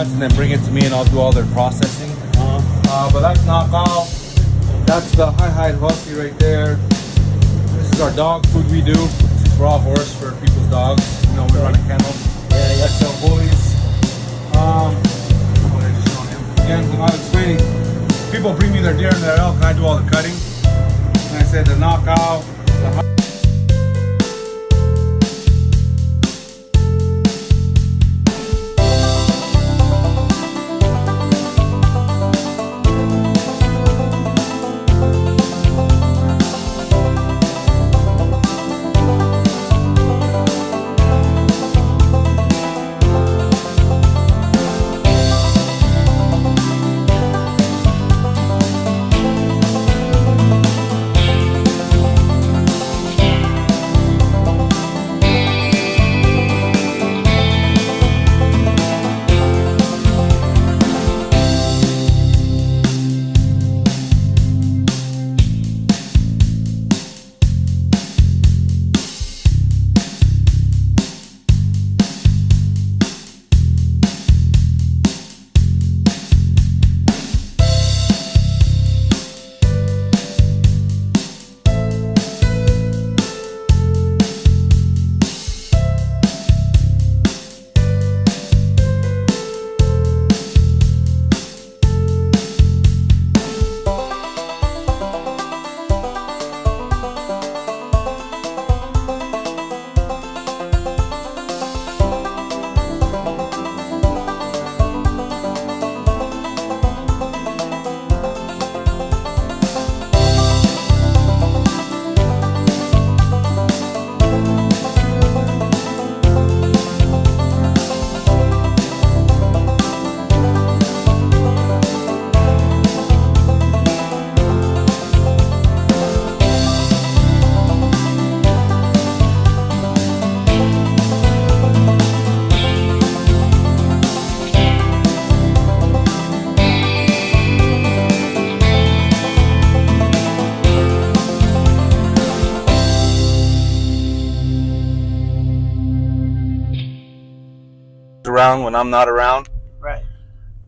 cuts and then bring it to me, and I'll do all their processing. But that's knockout. That's the high husky right there. This is our dog food we do. This is raw horse for people's dogs. You know, we run a kennel. Yeah. Sell bullies. What I just showed him. Again, I was explaining. People bring me their deer and their elk, and I do all the cutting. And I said the knockout. Around when I'm not around, right?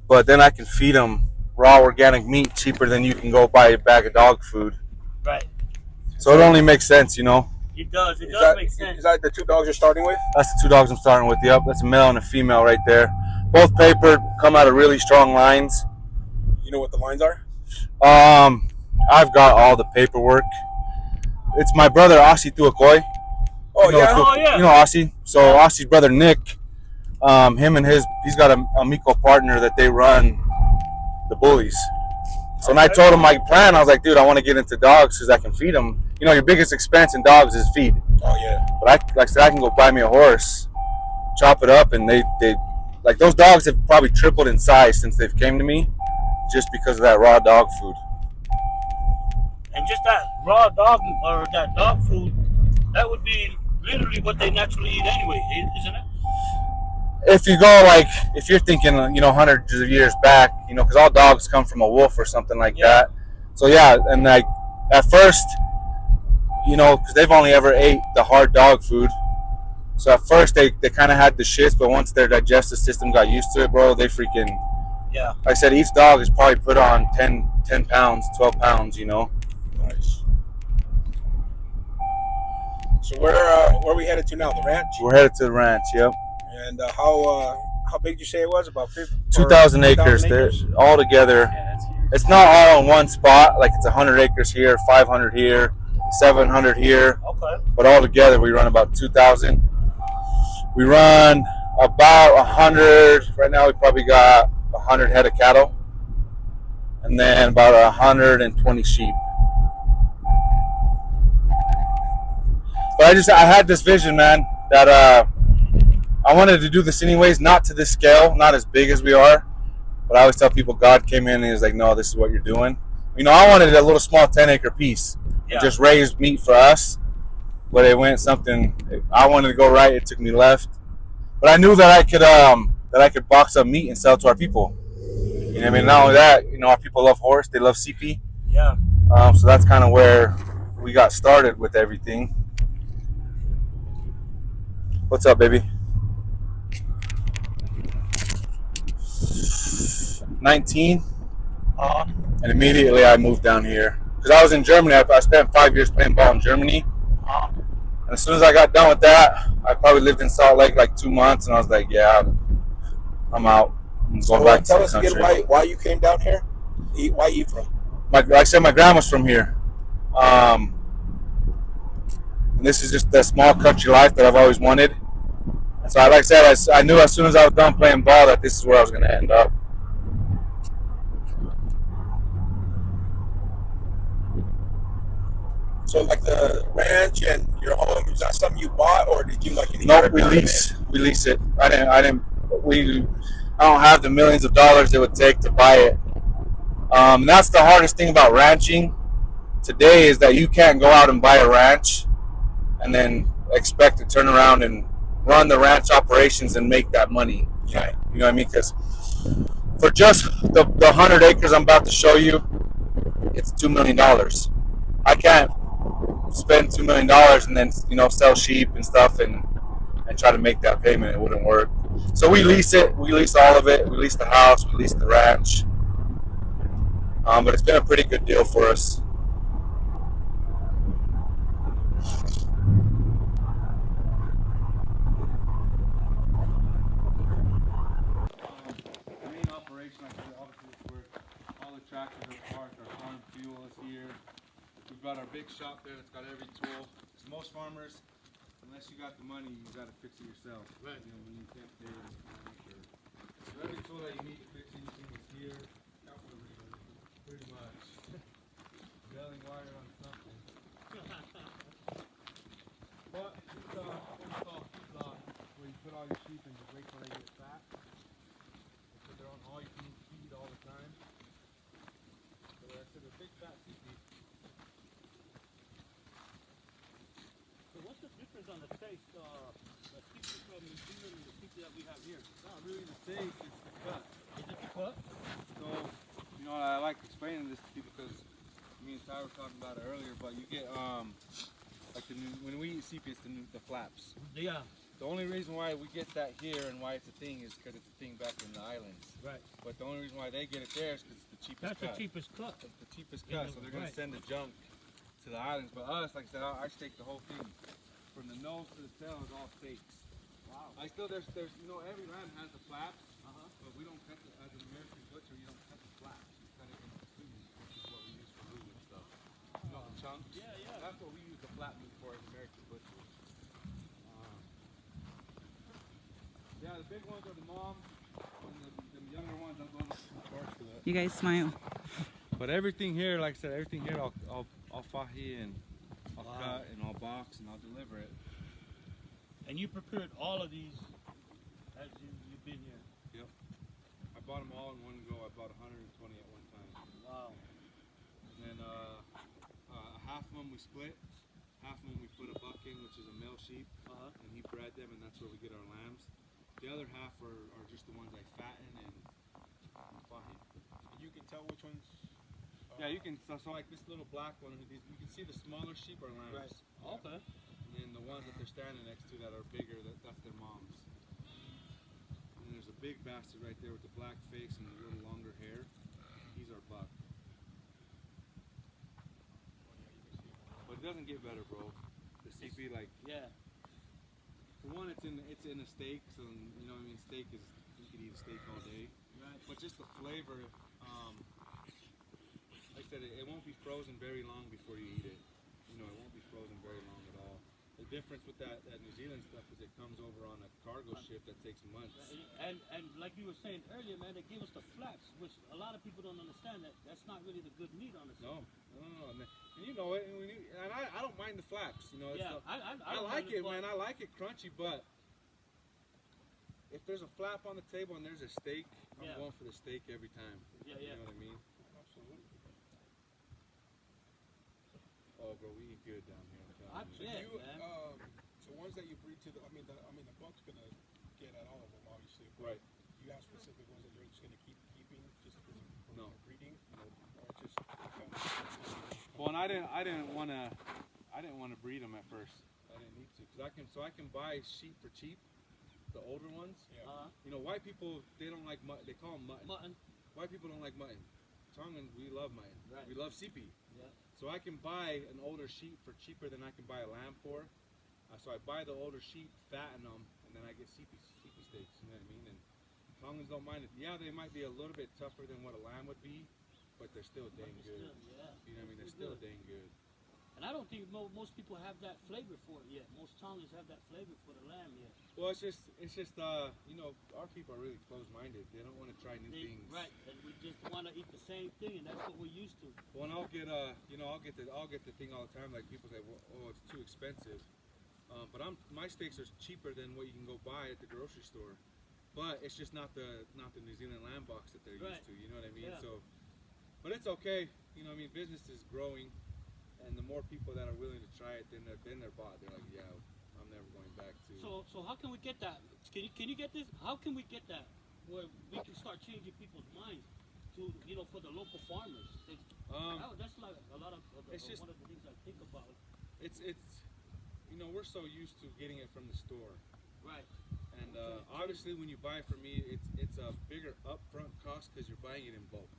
But then I can feed them raw organic meat cheaper than you can go buy a bag of dog food, right? So it only makes sense, you know. It does make sense. Is that the two dogs you're starting with? That's the two dogs I'm starting with. Yep, that's a male and a female right there, both papered, come out of really strong lines. You know what the lines are? I've got all the paperwork. It's my brother Aussie Tuakoi. Oh yeah. You know Aussie. So Aussie's brother Nick. Him and he's got a amico partner that they run the bullies. So when I told him my plan, I was like, dude, I want to get into dogs because I can feed them. You know, your biggest expense in dogs is feed. Oh yeah. But like I said, I can go buy me a horse, chop it up, and they like those dogs have probably tripled in size since they've came to me, just because of that raw dog food. And just that raw dog or that dog food, that would be literally what they naturally eat anyway, isn't it? If you go if you're thinking, you know, hundreds of years back, you know, because all dogs come from a wolf or something like that. So yeah, and like at first, you know, because they've only ever ate the hard dog food. So at first they kind of had the shits, but once their digestive system got used to it, bro, they freaking, yeah. Like I said, each dog is probably put on 10 pounds, 12 pounds, you know. Nice. So where are we headed to now? The ranch? We're headed to the ranch, yep. And how big did you say it was? About 2,000 acres. They're all together. Yeah, that's huge. It's not all in one spot. Like it's 100 acres here, 500 here, 700 here. Okay. But all together, we run about 2,000. We run about 100. Right now, we probably got 100 head of cattle, and then about 120 sheep. But I had this vision, man, that I wanted to do this anyways, not to this scale, not as big as we are. But I always tell people God came in and he was like, no, this is what you're doing. You know, I wanted a little small 10-acre piece. Yeah. Just raised meat for us. But it went something, I wanted to go right, it took me left. But I knew that I could box up meat and sell it to our people. You know what I mean? Not only that, you know, our people love horse, they love CP. Yeah. So that's kind of where we got started with everything. What's up, baby? 19, Uh, and immediately I moved down here because I was in Germany. I spent 5 years playing ball in Germany, and as soon as I got done with that, I probably lived in Salt Lake like 2 months, and I was like, yeah, I'm out. I'm going back to tell the us again country. why you came down here. Why Ephraim? Like I said, my grandma's from here. And this is just the small country life that I've always wanted. And so, like I said, I knew as soon as I was done playing ball that this is where I was going to end up. So like the ranch and your home, is that something you bought or did you like No, we lease it. I don't have the millions of dollars it would take to buy it. That's the hardest thing about ranching today is that you can't go out and buy a ranch and then expect to turn around and run the ranch operations and make that money. Right. You know what I mean? Because for just the 100 acres I'm about to show you, it's $2 million. I can't spend $2 million and then sell sheep and stuff and try to make that payment. It wouldn't work. So we lease it. We lease all of it. We lease the house. We lease the ranch. But it's been a pretty good deal for us. The main operation, obviously, is where all the tractors are parked. Our farm fuel is here. We've got our big shop there that's got every tool. Because most farmers, unless you got the money, you got to fix it yourself. Right. When you can't pay them. So every tool that you need to fix anything is here. Pretty much. Baling wire on something. But it's where you put all your sheep and just wait till they get fat. So they're on all you can eat feed all the time. So like I said, they're big fat CP. so what's the difference on the taste? The CP from New Zealand and the CP that we have here? It's not really the taste, it's the cut. Is it the cut? So, I like explaining this to people because me and Ty were talking about it earlier, but you get, when we eat CP, it's the flaps. Yeah. The only reason why we get that here and why it's a thing is because it's a thing back in the islands. Right. But the only reason why they get it there is because it's the cheapest cut. That's the cheapest cut. It's the cheapest cut, so they're going to send the junk to the islands. But us, like I said, I steak the whole thing. From the nose to the tail is all steaks. Wow. There's every lamb has the flaps, but we don't cut it as an American butcher. You don't cut the flaps. You cut it in between, which is what we use for roux and stuff. The chunks. Yeah. That's what we use the flap meat for as American butchers. Yeah, the big ones are the moms, and the younger ones I'll go to that. You guys smile. But everything here, like I said, everything here I'll fahi and I'll cut and I'll box and I'll deliver it. And you prepared all of these as you've been here? Yep. I bought them all in one go. I bought 120 at one time. Wow. And then half of them we split. Half of them we put a buck in, which is a male sheep, and he bred them, and that's where we get our lambs. The other half are just the ones I fatten and fahi. You can tell which ones. Yeah, you can. So like this little black one, you can see the smaller sheep are lambs. Right. Okay. And then the ones that they're standing next to that are bigger, that's their moms. And there's a big bastard right there with the black face and the little longer hair. He's our buck. But it doesn't get better, bro. The CP, for one, it's in a steak, so you know what I mean. Steak is, you could eat a steak all day. Right. But just the flavor, like I said, it won't be frozen very long before you eat it. It won't be frozen very long at all. The difference with that New Zealand stuff is it comes over on a cargo ship that takes months. And like you were saying earlier, man, they give us the flaps, which a lot of people don't understand. That's not really the good meat on the steak. No. And you know it, and I don't mind the flaps. Yeah, I like it, man. I like it crunchy, but if there's a flap on the table and there's a steak, I'm going for the steak every time. Yeah. You know what I mean? Absolutely. Oh, bro, we eat good down here. I bet, man. So ones that you breed to the buck's gonna get at all of them, obviously. Right. You have specific ones that you're just gonna keep keeping just because No. breeding, or just. Well, and I didn't want to breed them at first. I didn't need to, because I can buy sheep for cheap, the older ones. Yeah. White people, they don't like mutton. They call them mutton. white people don't like mutton. Tongans, we love mutton. Right. We love CP. Yeah. So I can buy an older sheep for cheaper than I can buy a lamb for. So I buy the older sheep, fatten them, and then I get CP steaks. You know what I mean? And Tongans don't mind it. Yeah, they might be a little bit tougher than what a lamb would be, but they're still dang good. Yeah. You know what I mean? They're still dang good. And I don't think most people have that flavor for it yet. Most Tongans have that flavor for the lamb yet. Well, it's just you know, our people are really closed-minded. They don't want to try new things. Right, and we just want to eat the same thing, and that's what we're used to. Well, and I'll get you know, I'll get the thing all the time. Like people say, well, oh, it's too expensive. But my steaks are cheaper than what you can go buy at the grocery store. But it's just not the New Zealand lamb box that they're used to. You know what I mean? Yeah. So, but it's okay. You know, I mean, business is growing. And the more people that are willing to try it, then they're bought. They're like, yeah, I'm never going back to. So how can we get that? Can you get this? How can we get that where we can start changing people's minds to, you know, for the local farmers? That's like a lot of it's just, one of the things I think about. It's you know, we're so used to getting it from the store. Right. And obviously, when you buy it from me, it's a bigger upfront cost because you're buying it in bulk.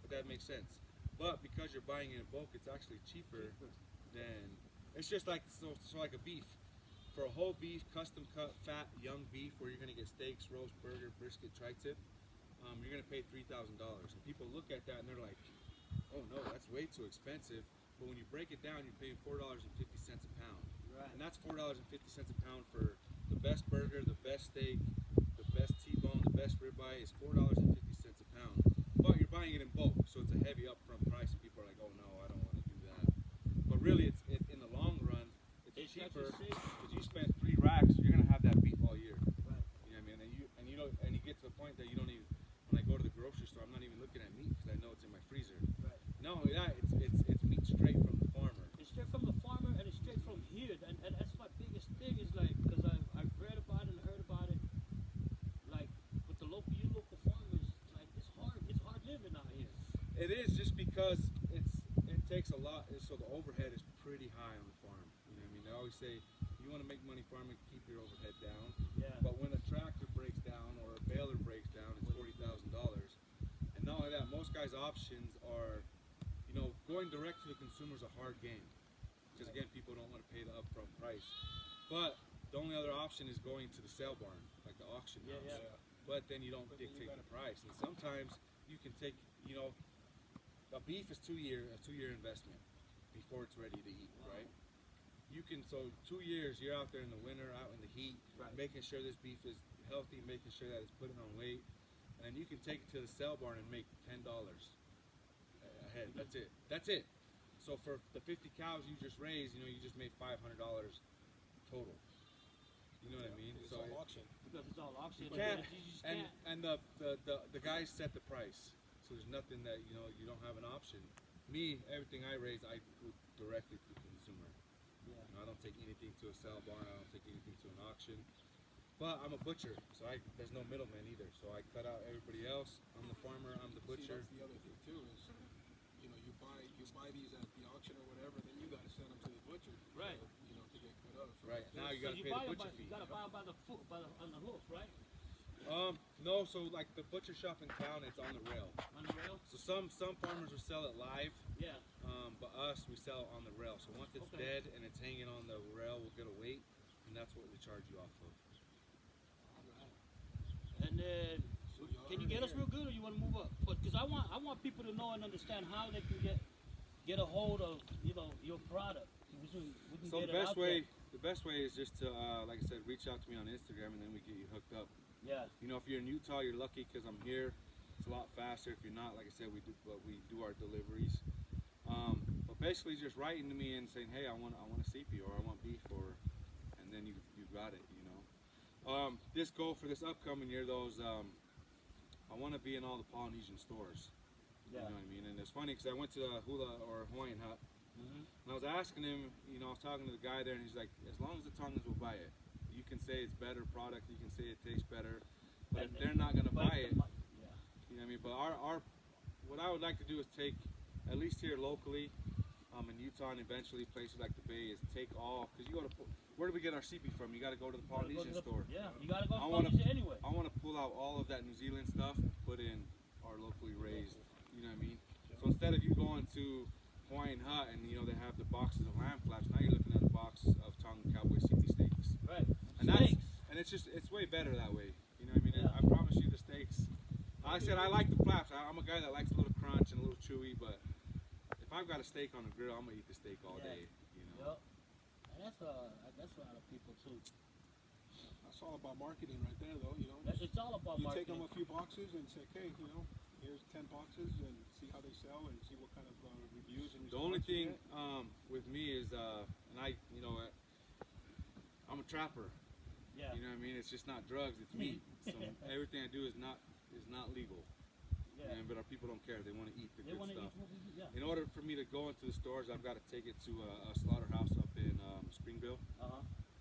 But that makes sense. But because you're buying it in bulk, it's actually cheaper than. It's just like so like a beef. For a whole beef, custom cut, fat, young beef, where you're gonna get steaks, roast, burger, brisket, tri-tip, you're gonna pay $3,000. And people look at that and they're like, "Oh no, that's way too expensive." But when you break it down, you're paying $4.50 a pound. Right. And that's $4.50 a pound for the best burger, the best steak, the best T-bone, the best ribeye is $4.50 a pound. But you're buying it in bulk, so it's a heavy upfront price, and people are like, "Oh no, I don't want to do that." But really, it's in the long run, it's cheaper because you spend 3 racks, you're gonna have that beef all year. Right. You know what I mean? And you get to the point that you don't even. When I go to the grocery store, I'm not even looking at meat because I know it's in my freezer. Right. Not only that, it's meat straight from the farmer. It's straight from the farmer, and it's straight from here. And that's my biggest thing is like, because I've read about it and heard about it. Like with the local farmers, like it's hard living out here. It is just because it takes a lot. So the overhead is pretty high on the farm. You know what I mean? They always say you want to make money farming, keep your overhead down. Yeah. But when a tractor breaks down or a baler breaks down, it's $40,000. And not only that, most guys' options are, you know, going direct to the consumer is a hard game because again, people don't want to pay the upfront price. But the only other option is going to the sale barn, like the auction house. Yeah. But then you don't dictate the price, and sometimes you can take, you know, a beef is a 2-year investment before it's ready to eat, right? You can, so 2 years, you're out there in the winter, out in the heat, making sure this beef is healthy, making sure that it's putting on weight, and then you can take it to the sale barn and make $10 a head. That's it. So for the 50 cows you just raised, you know, you just made $500 total. You know what I mean? It's all auction. Because it's all auction. You can't, You just can't. and the guys set the price, so there's nothing that, you know, you don't have an option. Me, everything I raise, I put directly to the consumer. Yeah. You know, I don't take anything to a sale barn. I don't take anything to an auction. But I'm a butcher, so there's no middleman either. So I cut out everybody else. I'm the farmer. I'm the butcher. See, that's the other thing too is, you know, you buy these at the auction or whatever, then you got to send them to the butcher. Right. You know, to get cut up. So Right. Now you got to pay the butcher fee. You got to buy them by the foot, on the hoof, right? No. So like the butcher shop in town, it's on the rail. On the rail. So some farmers will sell it live. Yeah. But us, we sell it on the rail. So once it's dead and it's hanging on the rail, we'll get a weight, and that's what we charge you off of. And then, can you get us real good, or you want to move up? Because I want people to know and understand how they can get a hold of, you know, your product. We can So get the best way is just to, like I said, reach out to me on Instagram, and then we get you hooked up. Yeah. You know, if you're in Utah, you're lucky because I'm here. It's a lot faster. If you're not, like I said, we do our deliveries. But basically, just writing to me and saying, hey, I want a CP or I want beef, and then you got it. You know. This goal for this upcoming year, though, is I want to be in all the Polynesian stores. Yeah. You know what I mean? And it's funny because I went to the hula or Hawaiian hut, and I was asking him, you know, I was talking to the guy there, and he's like, as long as the Tongans will buy it, you can say it's better product, you can say it tastes better, but if they're not going to buy it, you know what I mean? But what I would like to do is take, at least here locally, in Utah and eventually places like the Bay, is take all, because you go to, where do we get our CP from? You got to go to the Polynesian store. Yeah, you got to go to Polynesia anyway. I want to pull out all of that New Zealand stuff and put in our are locally raised. You know what I mean? So instead of you going to Hawaiian Hut and you know they have the boxes of lamb flaps, now you're looking at a box of Tongan Cowboy steaks. Right. And it's way better that way. You know what I mean? I promise you the steaks. Like I said, I like the flaps. I'm a guy that likes a little crunch and a little chewy, but if I've got a steak on the grill, I'm gonna eat the steak all day. You know. Yep. And that's a lot of people too. That's all about marketing right there, though. You know, It's all about you marketing. take them a few boxes and say, hey, you know, here's 10 boxes and see how they sell and see what kind of reviews and The only response you thing get. with me is, and you know, I'm a trapper. Yeah. You know what I mean? It's just not drugs, it's meat. So everything I do is not legal. Yeah. But our people don't care. They want to eat the They good want to stuff. eat what we do. Yeah. In order for me to go into the stores, I've got to take it to a slaughterhouse up in Springville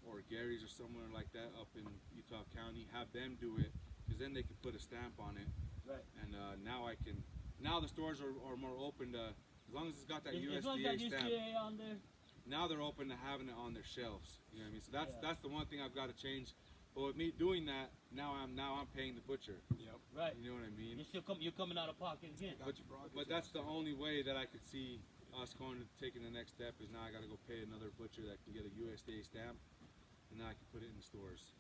or Gary's or somewhere like that up in Utah County. Have them do it, because then they can put a stamp on it. Right. And now the stores are more open to, as long as it's got that As long as USDA that stamp. USDA on there. Now they're open to having it on their shelves. You know what I mean? So that's the one thing I've got to change. But with me doing that, now I'm paying the butcher. Yep. Right. You know what I mean? You're coming out of pocket again. But that's the only way that I could see us taking the next step is now I got to go pay another butcher that can get a USDA stamp, and now I can put it in the stores.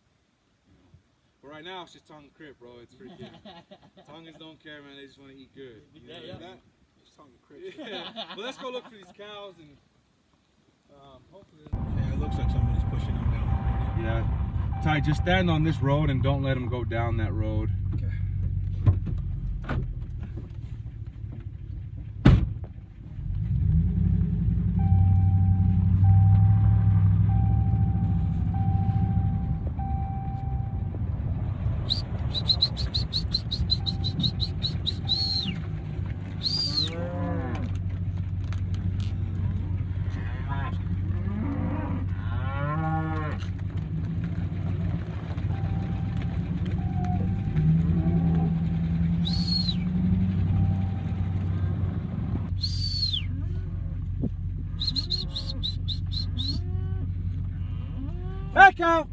You know. But right now it's just Tongan crib, bro. It's freaking Tongans don't care, man. They just want to eat good. You know what I mean? It's Tongan crib. Yeah. Well, let's go look for these cows and hopefully. Yeah, it looks like somebody's pushing them down already. Yeah. Ty, just stand on this road and don't let them go down that road. Okay. Back out!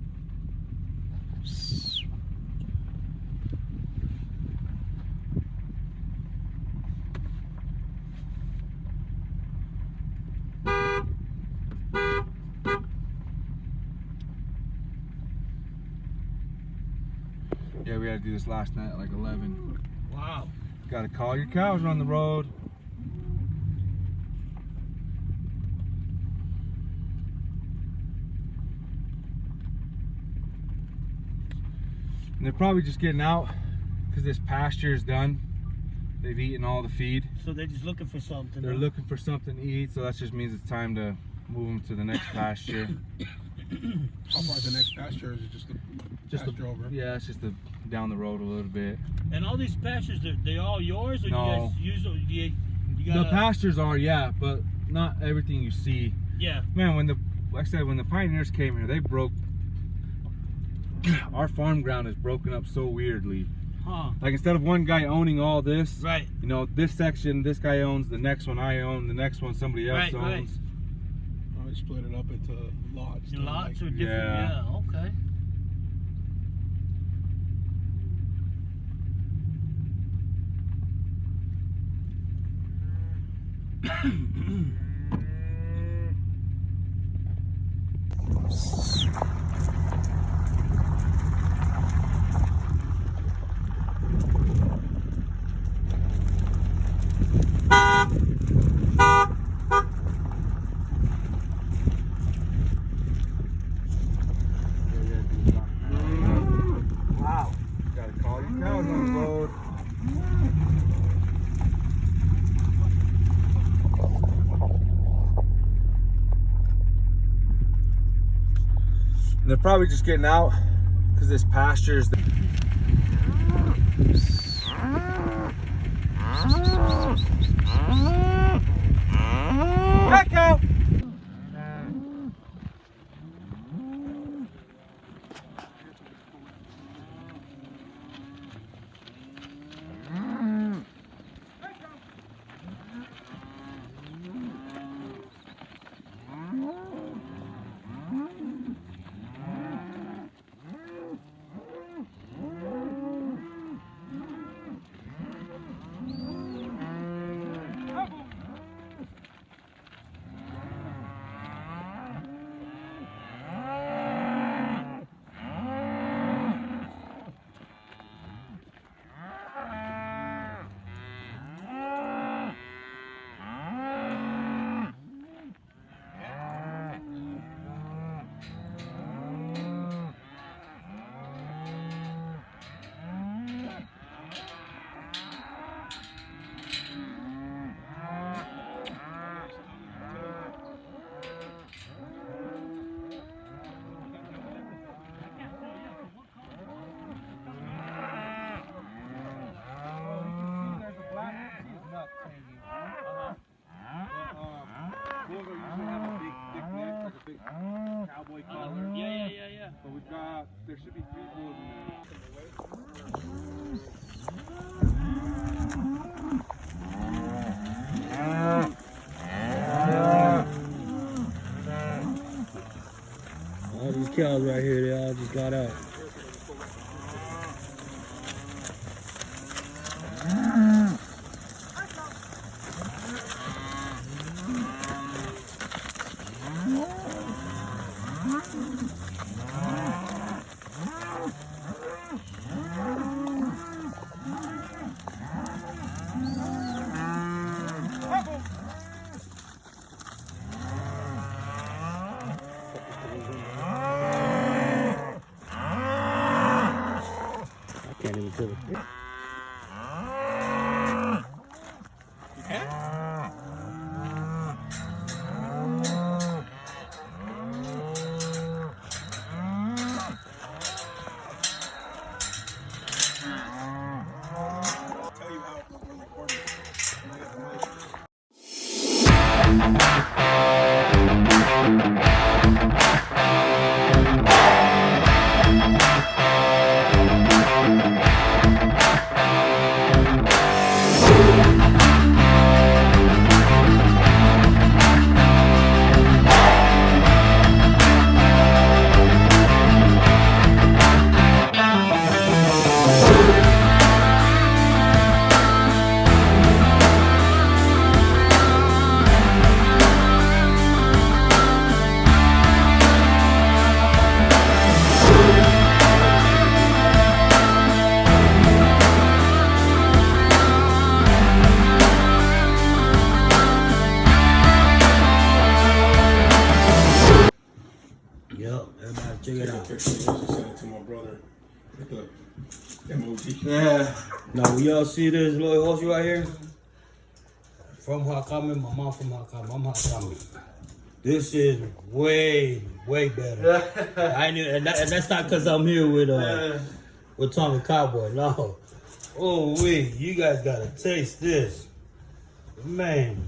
Yeah, we had to do this last night at like 11. Wow. Got to call your cows on the road. And they're probably just getting out because this pasture is done. They've eaten all the feed. So they're just looking for something. They're looking for something to eat, so that just means it's time to move them to the next pasture. How far is the next pasture? Is it just pasture over? Yeah, it's just down the road a little bit. And all these pastures, they all yours, or No. you guys use them? You gotta, The pastures are, yeah, but not everything you see. Yeah. Man, like I said, when the pioneers came here, they broke. Our farm ground is broken up so weirdly. Huh. Like instead of one guy owning all this, Right. you know, this section this guy owns, the next one I own, the next one somebody else Right, owns. right. Probably split it up into lots. Lots or different. Yeah. Yeah. Okay. Wow. Gotta call your cows on the road. And they're probably just getting out because this pasture is. Back out! cows right here. They all just got out. I can't even tell it. I'll tell you how we're recording. When I get the mic. Yep, everybody check it out. Just send it to my brother. With the emoji. Yeah. Now, y'all see this little horse right here? From Hakami, my mom from Hakami. I'm Hakami. This is way better. I knew, and that's not because I'm here with Tongan Cowboy. No. Oh, wait, you guys gotta taste this, man.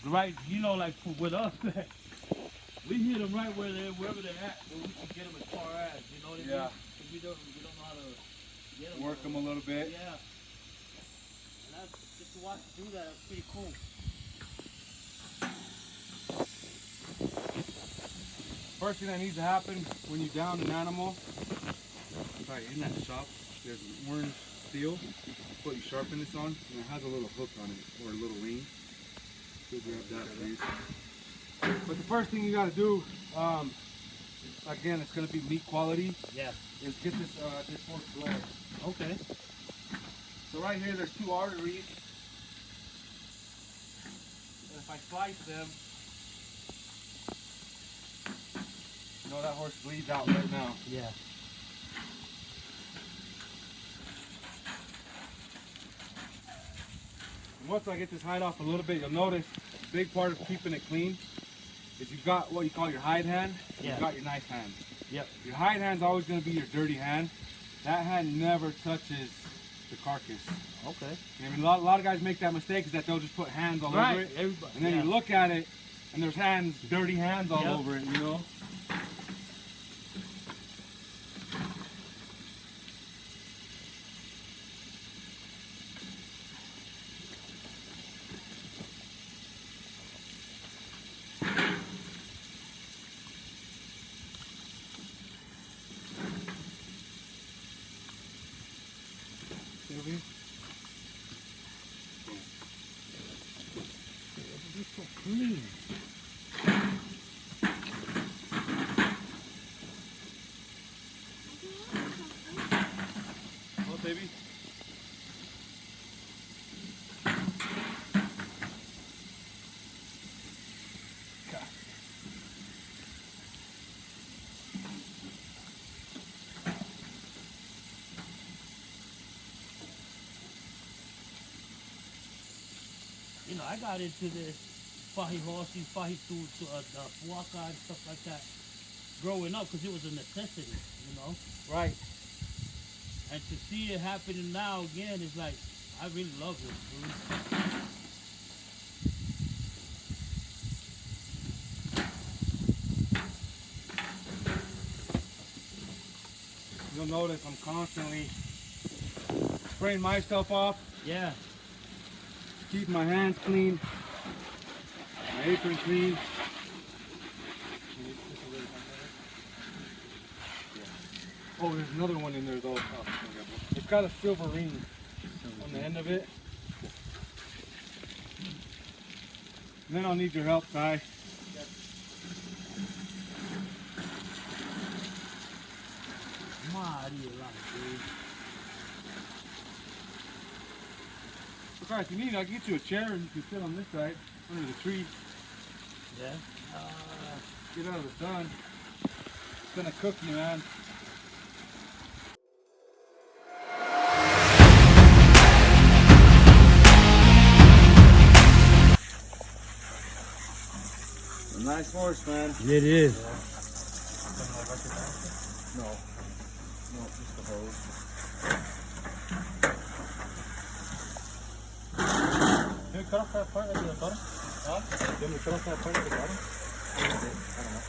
Right, you know, like with us, we hit them right wherever they're at, so we can get them as far as, you know what I mean? Yeah. 'Cause we don't know how to get them. Work them a little bit. Yeah. And that's, just to watch them do that, that's pretty cool. First thing that needs to happen when you down an animal, sorry, in that shop, there's an orange steel. That's what you sharpen this on, and it has a little hook on it, or a little ring. So grab that, please. But the first thing you got to do, again, it's going to be meat quality. Yeah. Is get this horse blood. Okay. So right here, there's two arteries. And if I slice them, you know that horse bleeds out right now. Yeah. Once I get this hide off a little bit, you'll notice a big part of keeping it clean is you've got what you call your hide hand, and you've got your knife hand. Yep. Your hide hand's always going to be your dirty hand. That hand never touches the carcass. Okay. I mean, a lot of guys make that mistake is that they'll just put hands all over it. Everybody. And then you look at it and there's hands, dirty hands all over it, you know? It's so clean. Oh, baby. You know, I got into this fahi horses, fahi the fuaka and stuff like that growing up because it was a necessity, you know? Right. And to see it happening now again is like, I really love it, dude. You'll notice I'm constantly spraying myself off, Yeah. keep my hands clean, my apron clean. Oh, there's another one in there though. It's got a silver ring on the end of it. And then I'll need your help, Ty. Dude. Okay, if you need, I'll get you a chair and you can sit on this side under the tree. Yeah. Get out of the sun. It's gonna cook you, man. A nice horse, man. It is. No. No, just the hose. Can we cut off that part at the bottom? Huh? Can we cut off that part at the bottom? I don't know.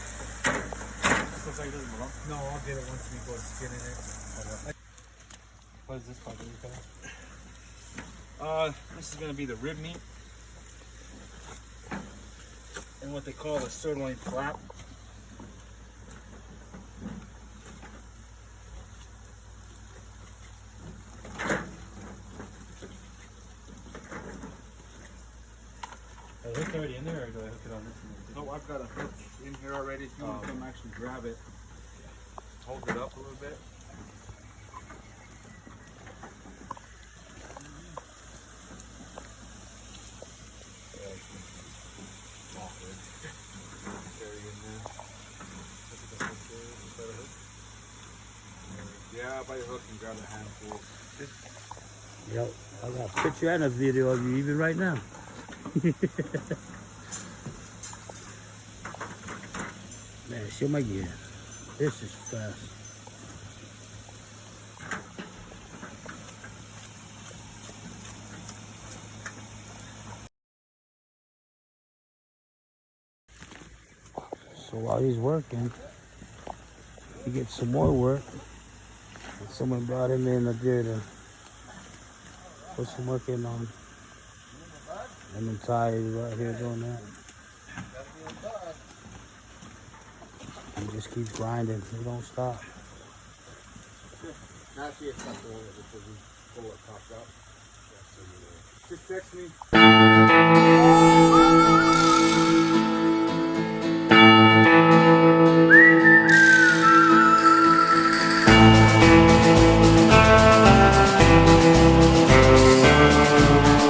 This looks like it doesn't belong. No, I'll get it once we go skin in it. What is this part that you cut off? This is gonna be the rib meat. And what they call a sirloin flap. Is it already in there or do I hook it on this one? No, I've got a hook in here already. If you want to come actually grab it, hold it up a little bit. Yeah, by your hook and grab a handful. Yep. I got a picture and a video of you even right now. Man, show my gear. This is fast. So while he's working, he gets some more work. And someone brought him in up there to put some work in on. And then Ty is right here doing that. He just keeps grinding. He don't stop. Now see if that's the one that before we pull it popped up. Just text me.